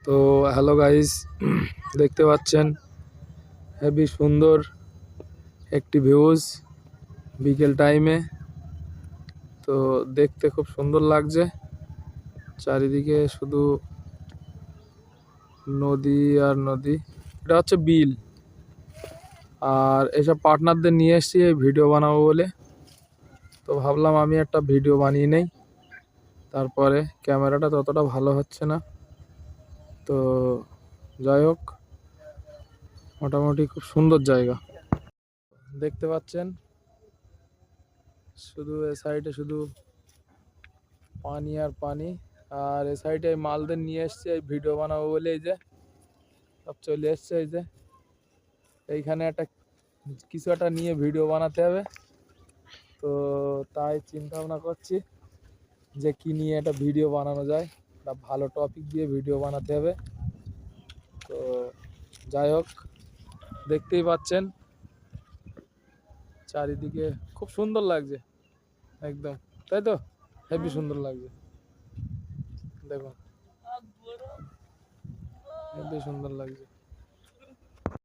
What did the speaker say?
তো hello guys, দেখতে পাচ্ছেন হেবি সুন্দর একটি ভিউজ বিকেল টাইমে। তো দেখতে খুব সুন্দর লাগছে, চারিদিকে শুধু নদী আর নদী। এটা হচ্ছে বিল। আর এসব পার্টনারদের নিয়ে এসেছি এই ভিডিও বানাবো বলে। তো ভাবলাম আমি একটা ভিডিও বানিয়ে নেই, তারপরে ক্যামেরাটা ততটা ভালো হচ্ছে না। তো যাই হোক, মোটামুটি খুব সুন্দর জায়গা দেখতে পাচ্ছেন। শুধু এ সাইডে শুধু পানি আর পানি, আর এ সাইডে মালদের নিয়ে এসছে এই ভিডিও বানাবো বলে। এই যে সব চলে এসছে, এই যে এইখানে একটা কিছু একটা নিয়ে ভিডিও বানাতে হবে। তো তাই চিন্তা ভাবনা করছি যে কি নিয়ে একটা ভিডিও বানানো যায়, একটা ভালো টপিক দিয়ে ভিডিও বানাতে হবে। তো যাই হোক, দেখতেই পাচ্ছেন চারিদিকে খুব সুন্দর লাগছে একদম, তাই তো? হেবি সুন্দর লাগছে, দেখুন হেবি সুন্দর লাগছে।